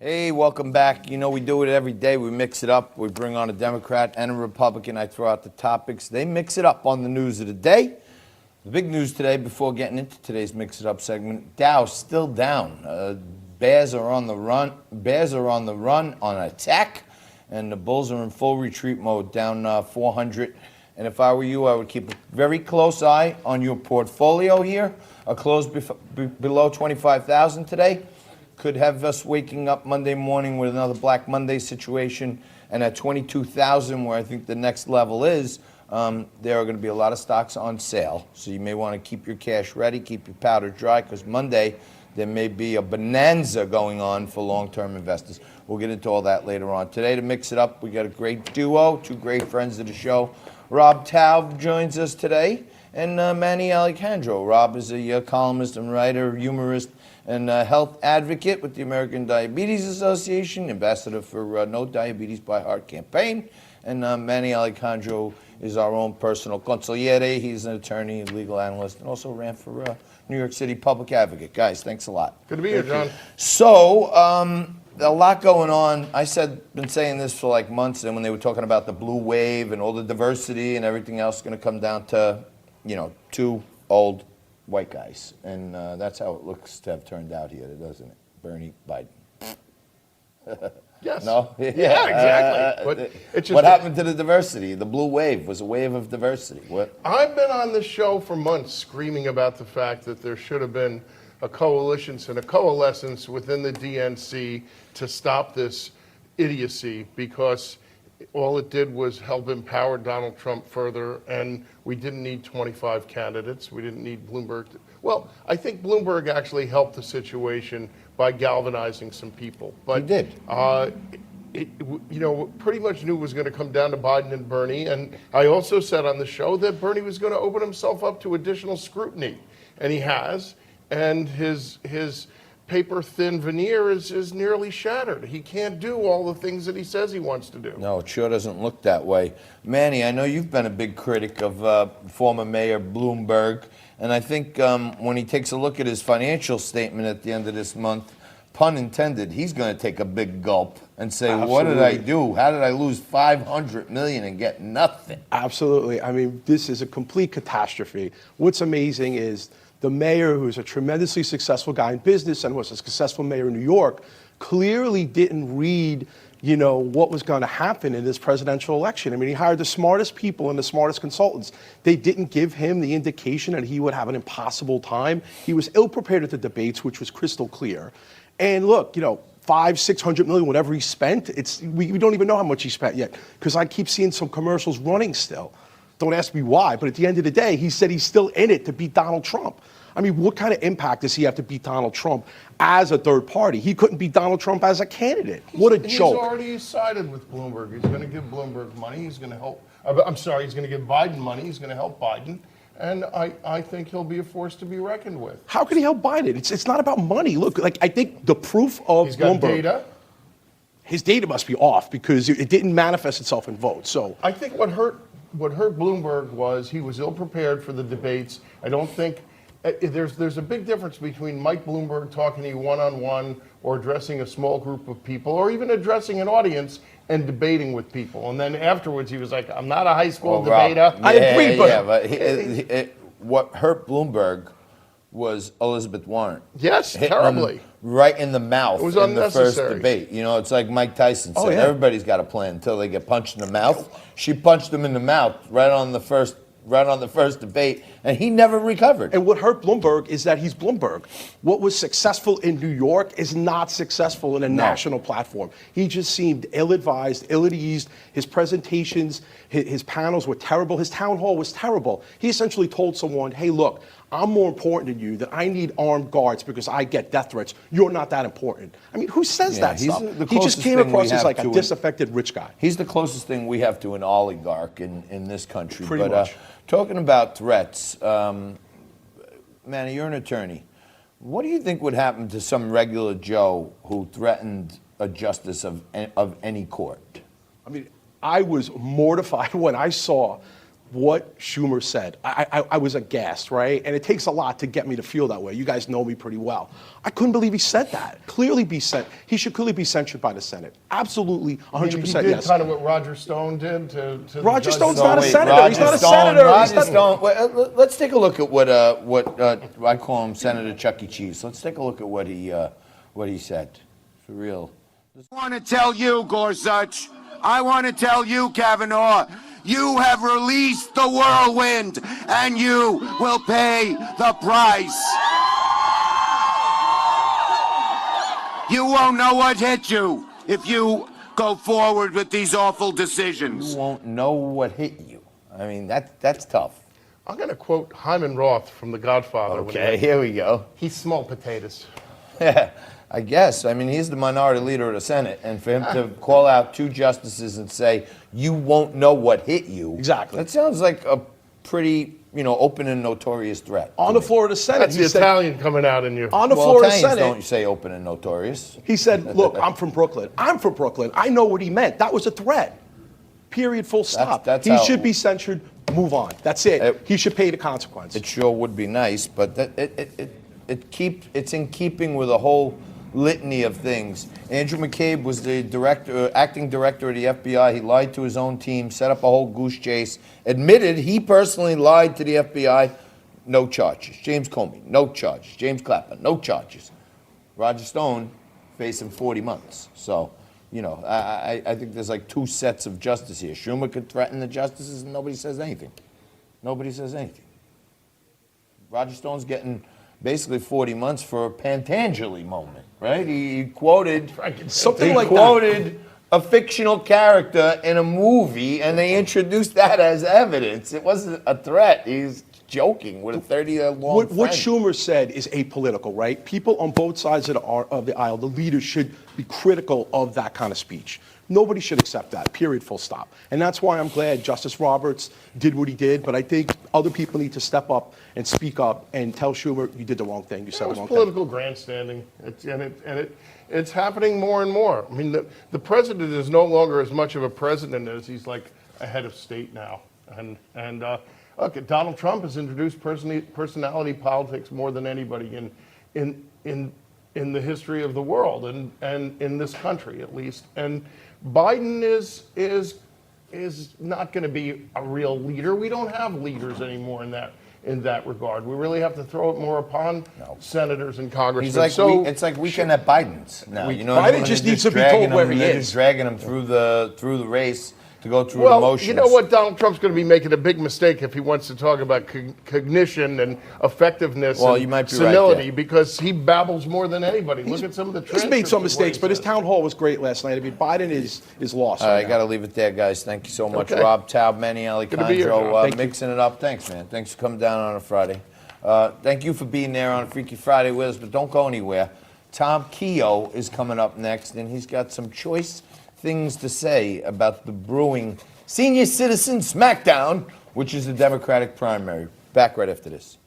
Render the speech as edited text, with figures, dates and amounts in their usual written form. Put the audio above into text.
Hey, welcome back. You know, we do it every day. We mix it up. We bring on a Democrat and a Republican. I throw out the topics. They mix it up on the news of the day. The big news today, before getting into today's Mix It Up segment, Dow still down. Bears are on the run. Bears are on the run on attack, and the Bulls are in full retreat mode, down 400. And if I were you, I would keep a very close eye on your portfolio here. A close below 25,000 today could have us waking up Monday morning with another Black Monday situation. And at 22,000, where I think the next level is, there are going to be a lot of stocks on sale. So you may want to keep your cash ready, keep your powder dry, because Monday there may be a bonanza going on for long-term investors. We'll get into all that later on. Today, to mix it up, we got a great duo, two great friends of the show. Rob Taub joins us today, and Manny Alicandro. Rob is a columnist and writer, humorist, and health advocate with the American Diabetes Association, ambassador for No Diabetes by Heart campaign. And Manny Alicandro is our own personal consigliere. He's an attorney, legal analyst, and also ran for New York City public advocate. Guys, thanks a lot. Good to be here, John. So, a lot going on. Been saying this for like months, and when they were talking about the blue wave and all the diversity and everything else, going to come down to, two old white guys. And that's how it looks to have turned out here, doesn't it? Bernie, Biden. Yes. No? Yeah, exactly. What happened to the diversity? The blue wave was a wave of diversity. What? I've been on this show for months screaming about the fact that there should have been a coalition and a coalescence within the DNC to stop this idiocy, because all it did was help empower Donald Trump further, and we didn't need 25 candidates. We didn't need Bloomberg. Well, I think Bloomberg actually helped the situation by galvanizing some people. But he did. Pretty much knew it was going to come down to Biden and Bernie. And I also said on the show that Bernie was going to open himself up to additional scrutiny, and he has. And his paper-thin veneer is nearly shattered. He can't do all the things that he says he wants to do. No, it sure doesn't look that way. Manny, I know you've been a big critic of former Mayor Bloomberg, and I think when he takes a look at his financial statement at the end of this month, pun intended, he's going to take a big gulp and say, Absolutely. What did I do? How did I lose $500 million and get nothing? Absolutely. I mean, this is a complete catastrophe. What's amazing is the mayor, who's a tremendously successful guy in business and was a successful mayor in New York, clearly didn't read, what was going to happen in this presidential election. I mean, he hired the smartest people and the smartest consultants. They didn't give him the indication that he would have an impossible time. He was ill-prepared at the debates, which was crystal clear. And look, $500-600 million, whatever he spent, we don't even know how much he spent yet, because I keep seeing some commercials running still. Don't ask me why, but at the end of the day, he said he's still in it to beat Donald Trump. I mean, what kind of impact does he have to beat Donald Trump as a third party? He couldn't beat Donald Trump as a candidate. What a joke. He's already sided with Bloomberg. He's going to give Bloomberg money. He's going to help. He's going to give Biden money. He's going to help Biden. And I think he'll be a force to be reckoned with. How can he help Biden? It's not about money. Look, I think the proof of He's got Bloomberg, data. His data must be off because it didn't manifest itself in votes. So I think what hurt Bloomberg was he was ill-prepared for the debates. I don't think there's a big difference between Mike Bloomberg talking to you one-on-one or addressing a small group of people or even addressing an audience and debating with people. And then afterwards he was like, I'm not a high school debater. I agree, but what hurt Bloomberg was Elizabeth Warren. Yes, terribly. Right in the mouth it was in the first unnecessary. debate. It's like Mike Tyson said, everybody's got a plan until they get punched in the mouth. She punched him in the mouth right on the first debate, and he never recovered. And what hurt Bloomberg is that he's Bloomberg. What was successful in New York is not successful in a national platform. He just seemed ill-advised, ill at ease. His presentations, his panels were terrible. His town hall was terrible. He essentially told someone, hey, look, I'm more important than you, that I need armed guards because I get death threats. You're not that important. I mean, who says that stuff? He just came across as like a disaffected rich guy. He's the closest thing we have to an oligarch in this country. Pretty much. Talking about threats, Manny, you're an attorney. What do you think would happen to some regular Joe who threatened a justice of any court? I mean, I was mortified when I saw what Schumer said. I was aghast, right? And it takes a lot to get me to feel that way. You guys know me pretty well. I couldn't believe he said that. He should clearly be censured by the Senate. Absolutely, 100% He did yes. kind of what Roger Stone did to the Roger judge. Stone's So not a wait, senator. He's not a senator. Roger He's not- Stone. Let's take a look at what I call him Senator Chuck E. Cheese. Let's take a look at what he said. For real. I want to tell you, Gorsuch, I want to tell you, Kavanaugh, you have released the whirlwind, and you will pay the price. You won't know what hit you if you go forward with these awful decisions. You won't know what hit you. I mean, that's tough. I'm going to quote Hyman Roth from The Godfather. Okay, here we go. He's small potatoes. Yeah, I guess. I mean, he's the minority leader of the Senate, and for him to call out two justices and say, you won't know what hit you. Exactly. That sounds like a pretty, open and notorious threat. On the floor of the Senate, That's he the said, Italian coming out in you. on the Well, floor of the Italians Senate, don't say open and notorious. he said, look, I'm from Brooklyn. I'm from Brooklyn. I know what he meant. That was a threat. Period, full stop. that's he how- should be censured. Move on. That's it. He should pay the consequence. It sure would be nice, but it's in keeping with a whole litany of things. Andrew McCabe was the acting director of the FBI. He lied to his own team, set up a whole goose chase, admitted he personally lied to the FBI. No charges. James Comey, no charges. James Clapper, no charges. Roger Stone facing 40 months. So, I think there's like two sets of justice here. Schumer could threaten the justices and nobody says anything. Nobody says anything. Roger Stone's getting basically 40 months for a Pantangeli moment, right? He quoted Something he like that. quoted a fictional character in a movie, and they introduced that as evidence. It wasn't a threat. He's joking with a 30-year-long What friend. Schumer said is apolitical, right? People on both sides of the aisle, the leaders should be critical of that kind of speech. Nobody should accept that, period, full stop. And that's why I'm glad Justice Roberts did what he did, but I think other people need to step up and speak up and tell Schumer, you did the wrong thing, you said the It was wrong thing. political grandstanding, it's happening more and more. I mean, the president is no longer as much of a president as he's like a head of state now. And look, Donald Trump has introduced personality politics more than anybody in the history of the world and in this country at least. And Biden is not going to be a real leader. We don't have leaders anymore in that regard. We really have to throw it more upon senators and congressmen. He's like it's like weekend at Biden's now. You know what I Biden mean? just They're needs to be dragging told where him- he they're is. just dragging him through the race to go through the Well, motions. you know what? Donald Trump's going to be making a big mistake if he wants to talk about cognition and effectiveness Well, and you might be right senility there. because he babbles more than anybody. Look at some of the He's transcripts made some of what mistakes, he but his says. town hall was great last night. I mean, Biden is lost. All right, I right now. got to leave it there, guys. Thank you so much. Okay. Rob, Taub, Manny, to be here, John. Alicandro, Thank you. mixing it up. Thanks, man. Thanks for coming down on a Friday. Thank you for being there on a Freaky Friday with us, but don't go anywhere. Tom Keogh is coming up next, and he's got some choice things to say about the brewing Senior Citizen Smackdown, which is the Democratic primary. Back right after this.